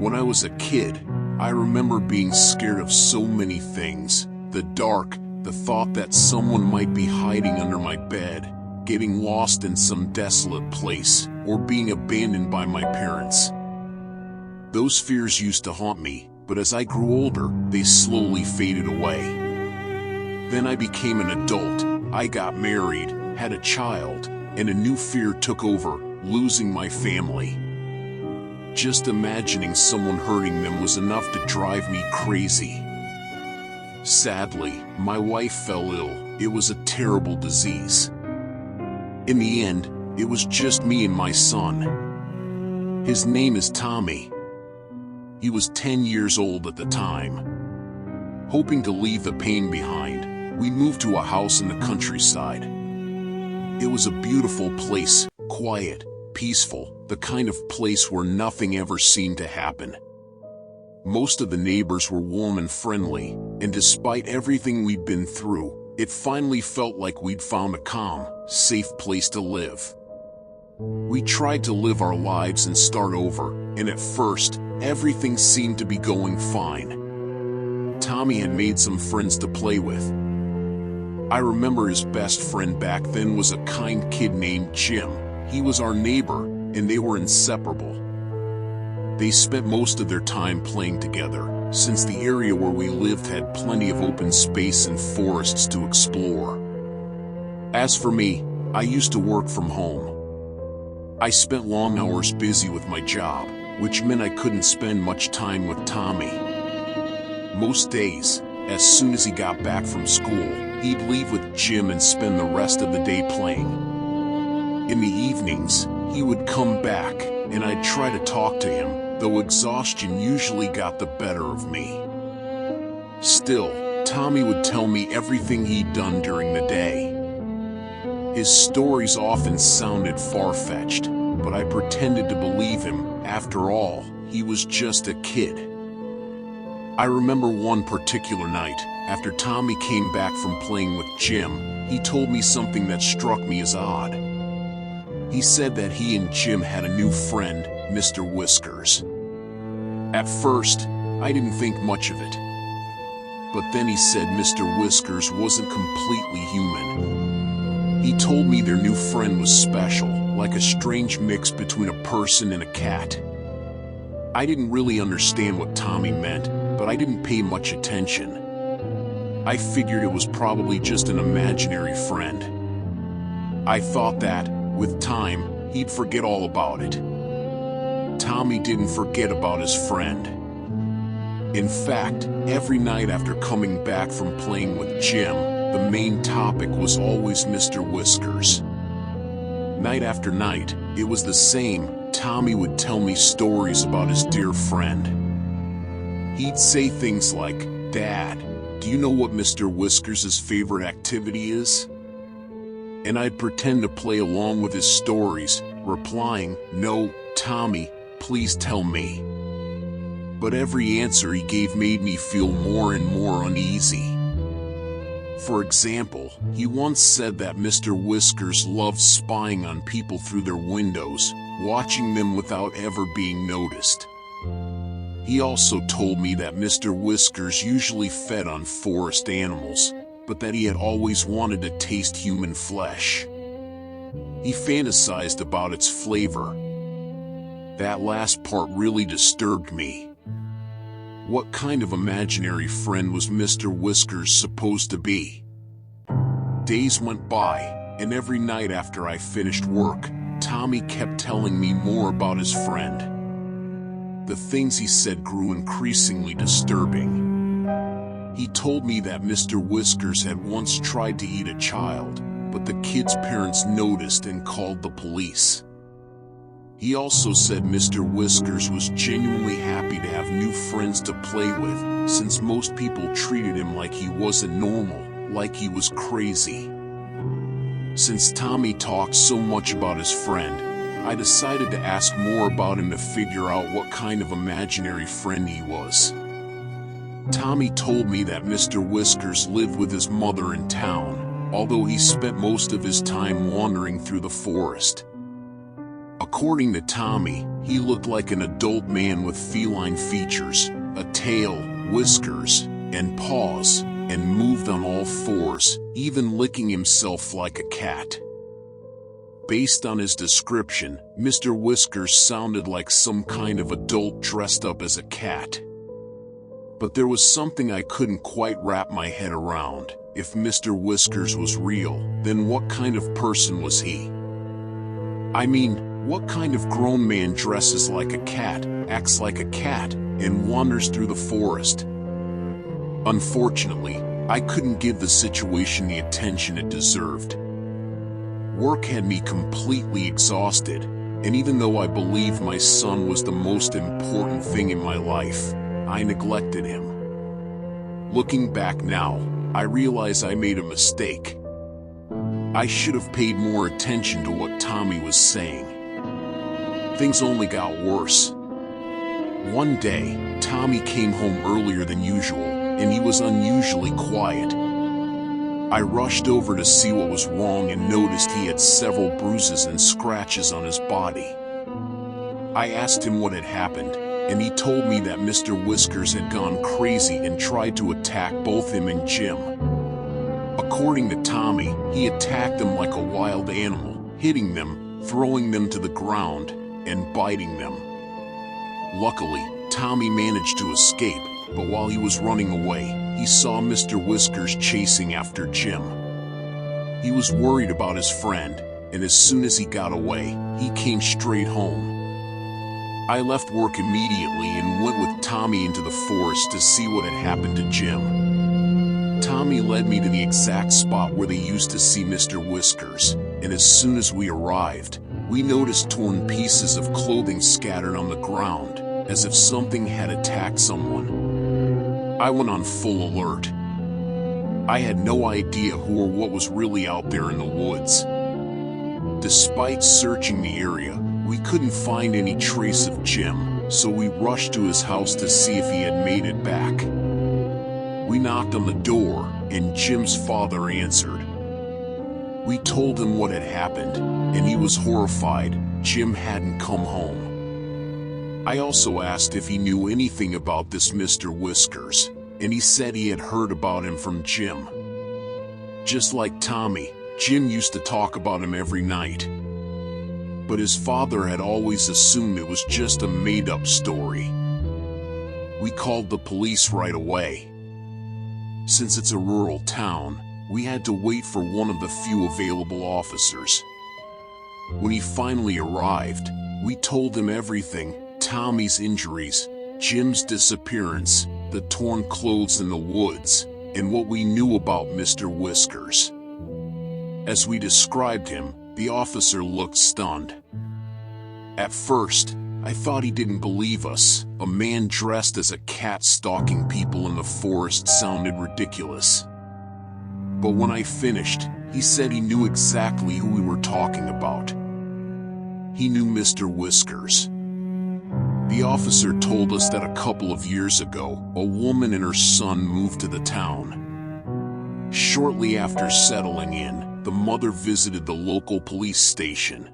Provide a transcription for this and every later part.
When I was a kid, I remember being scared of so many things. The dark, the thought that someone might be hiding under my bed, getting lost in some desolate place, or being abandoned by my parents. Those fears used to haunt me, but as I grew older, they slowly faded away. Then I became an adult, I got married, had a child, and a new fear took over, losing my family. Just imagining someone hurting them was enough to drive me crazy. Sadly, my wife fell ill. It was a terrible disease. In the end, it was just me and my son. His name is Tommy. He was 10 years old at the time. Hoping to leave the pain behind, we moved to a house in the countryside. It was a beautiful place, quiet, peaceful, the kind of place where nothing ever seemed to happen. Most of the neighbors were warm and friendly, and despite everything we'd been through, it finally felt like we'd found a calm, safe place to live. We tried to live our lives and start over, and at first, everything seemed to be going fine. Tommy had made some friends to play with. I remember his best friend back then was a kind kid named Jim. He was our neighbor, and they were inseparable. They spent most of their time playing together, since the area where we lived had plenty of open space and forests to explore. As for me, I used to work from home. I spent long hours busy with my job, which meant I couldn't spend much time with Tommy. Most days, as soon as he got back from school, he'd leave with Jim and spend the rest of the day playing. In the evenings, he would come back, and I'd try to talk to him, though exhaustion usually got the better of me. Still, Tommy would tell me everything he'd done during the day. His stories often sounded far-fetched, but I pretended to believe him. After all, he was just a kid. I remember one particular night, after Tommy came back from playing with Jim, he told me something that struck me as odd. He said that he and Jim had a new friend, Mr. Whiskers. At first, I didn't think much of it. But then he said Mr. Whiskers wasn't completely human. He told me their new friend was special, like a strange mix between a person and a cat. I didn't really understand what Tommy meant, but I didn't pay much attention. I figured it was probably just an imaginary friend. I thought that, with time, he'd forget all about it. Tommy didn't forget about his friend. In fact, every night after coming back from playing with Jim, the main topic was always Mr. Whiskers. Night after night, it was the same. Tommy would tell me stories about his dear friend. He'd say things like, "Dad, do you know what Mr. Whiskers' favorite activity is?" And I'd pretend to play along with his stories, replying, "No, Tommy, please tell me." But every answer he gave made me feel more and more uneasy. For example, he once said that Mr. Whiskers loved spying on people through their windows, watching them without ever being noticed. He also told me that Mr. Whiskers usually fed on forest animals, but that he had always wanted to taste human flesh. He fantasized about its flavor. That last part really disturbed me. What kind of imaginary friend was Mr. Whiskers supposed to be? Days went by, and every night after I finished work, Tommy kept telling me more about his friend. The things he said grew increasingly disturbing. He told me that Mr. Whiskers had once tried to eat a child, but the kid's parents noticed and called the police. He also said Mr. Whiskers was genuinely happy to have new friends to play with, since most people treated him like he wasn't normal, like he was crazy. Since Tommy talked so much about his friend, I decided to ask more about him to figure out what kind of imaginary friend he was. Tommy told me that Mr. Whiskers lived with his mother in town, although he spent most of his time wandering through the forest. According to Tommy, He looked like an adult man with feline features, a tail, whiskers, and paws, and moved on all fours, even licking himself like a cat. Based on his description, Mr. Whiskers sounded like some kind of adult dressed up as a cat. But there was something I couldn't quite wrap my head around. If Mr. Whiskers was real, then what kind of person was he? I mean, what kind of grown man dresses like a cat, acts like a cat, and wanders through the forest? Unfortunately, I couldn't give the situation the attention it deserved. Work had me completely exhausted, and even though I believed my son was the most important thing in my life, I neglected him. Looking back now, I realize I made a mistake. I should have paid more attention to what Tommy was saying. Things only got worse. One day, Tommy came home earlier than usual, and he was unusually quiet. I rushed over to see what was wrong and noticed he had several bruises and scratches on his body. I asked him what had happened, and he told me that Mr. Whiskers had gone crazy and tried to attack both him and Jim. According to Tommy, he attacked them like a wild animal, hitting them, throwing them to the ground, and biting them. Luckily, Tommy managed to escape, but while he was running away, he saw Mr. Whiskers chasing after Jim. He was worried about his friend, and as soon as he got away, he came straight home. I left work immediately and went with Tommy into the forest to see what had happened to Jim. Tommy led me to the exact spot where they used to see Mr. Whiskers, and as soon as we arrived, we noticed torn pieces of clothing scattered on the ground, as if something had attacked someone. I went on full alert. I had no idea who or what was really out there in the woods. Despite searching the area, we couldn't find any trace of Jim, so we rushed to his house to see if he had made it back. We knocked on the door, and Jim's father answered. We told him what had happened, and he was horrified. Jim hadn't come home. I also asked if he knew anything about this Mr. Whiskers, and he said he had heard about him from Jim. Just like Tommy, Jim used to talk about him every night. But his father had always assumed it was just a made-up story. We called the police right away. Since it's a rural town, we had to wait for one of the few available officers. When he finally arrived, we told him everything: Tommy's injuries, Jim's disappearance, the torn clothes in the woods, and what we knew about Mr. Whiskers. As we described him, the officer looked stunned. At first, I thought he didn't believe us. A man dressed as a cat stalking people in the forest sounded ridiculous. But when I finished, he said he knew exactly who we were talking about. He knew Mr. Whiskers. The officer told us that a couple of years ago, a woman and her son moved to the town. Shortly after settling in, the mother visited the local police station.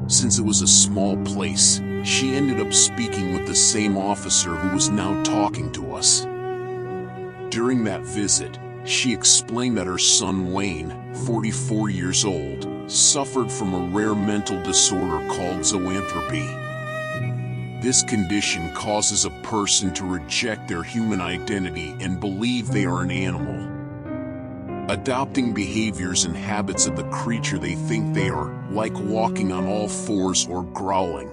Since it was a small place, she ended up speaking with the same officer who was now talking to us. During that visit, she explained that her son Wayne, 44 years old, suffered from a rare mental disorder called zoanthropy. This condition causes a person to reject their human identity and believe they are an animal, adopting behaviors and habits of the creature they think they are, like walking on all fours or growling.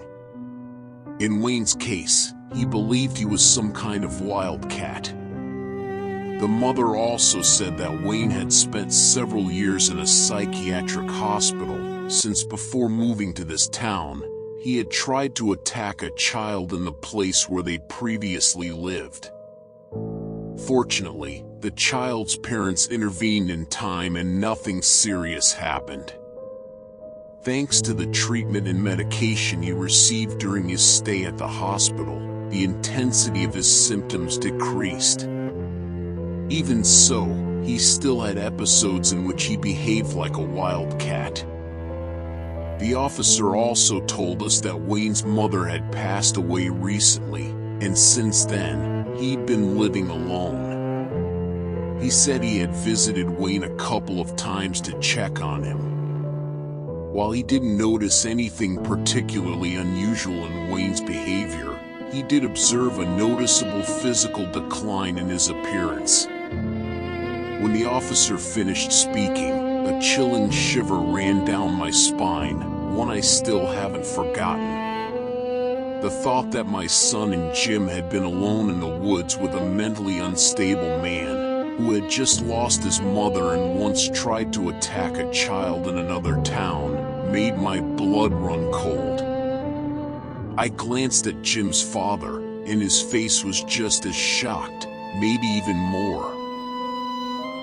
In Wayne's case, he believed he was some kind of wildcat. The mother also said that Wayne had spent several years in a psychiatric hospital, since before moving to this town, he had tried to attack a child in the place where they previously lived. Fortunately, the child's parents intervened in time and nothing serious happened. Thanks to the treatment and medication he received during his stay at the hospital, the intensity of his symptoms decreased. Even so, he still had episodes in which he behaved like a wildcat. The officer also told us that Wayne's mother had passed away recently, and since then, he'd been living alone. He said he had visited Wayne a couple of times to check on him. While he didn't notice anything particularly unusual in Wayne's behavior, he did observe a noticeable physical decline in his appearance. When the officer finished speaking, a chilling shiver ran down my spine, one I still haven't forgotten. The thought that my son and Jim had been alone in the woods with a mentally unstable man who had just lost his mother and once tried to attack a child in another town made my blood run cold. I glanced at Jim's father, and his face was just as shocked, maybe even more.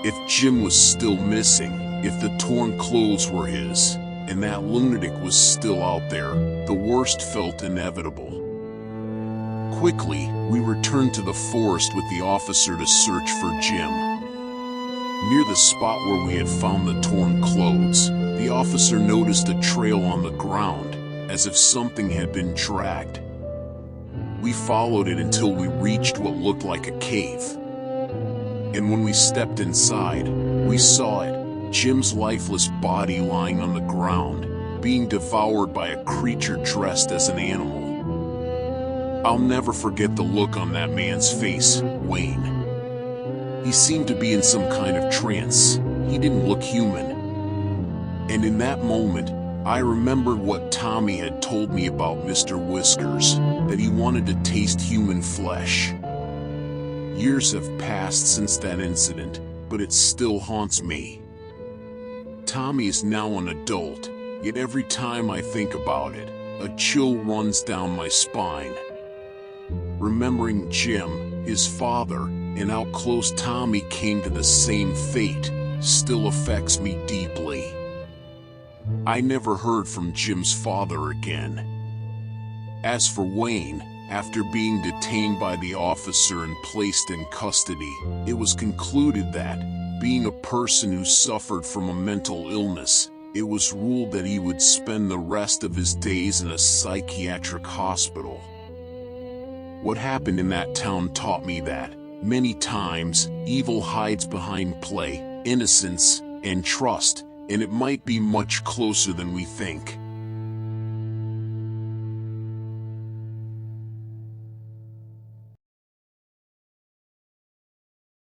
If Jim was still missing, if the torn clothes were his, and that lunatic was still out there, the worst felt inevitable. Quickly, we returned to the forest with the officer to search for Jim. Near the spot where we had found the torn clothes, the officer noticed a trail on the ground, as if something had been dragged. We followed it until we reached what looked like a cave. And when we stepped inside, we saw it, Jim's lifeless body lying on the ground, being devoured by a creature dressed as an animal. I'll never forget the look on that man's face, Wayne. He seemed to be in some kind of trance. He didn't look human. And in that moment, I remembered what Tommy had told me about Mr. Whiskers, that he wanted to taste human flesh. Years have passed since that incident, but it still haunts me. Tommy is now an adult, yet every time I think about it, a chill runs down my spine. Remembering Jim, his father, and how close Tommy came to the same fate still affects me deeply. I never heard from Jim's father again. As for Wayne, after being detained by the officer and placed in custody, it was concluded that, being a person who suffered from a mental illness, it was ruled that he would spend the rest of his days in a psychiatric hospital. What happened in that town taught me that, many times, evil hides behind play, innocence, and trust, and it might be much closer than we think.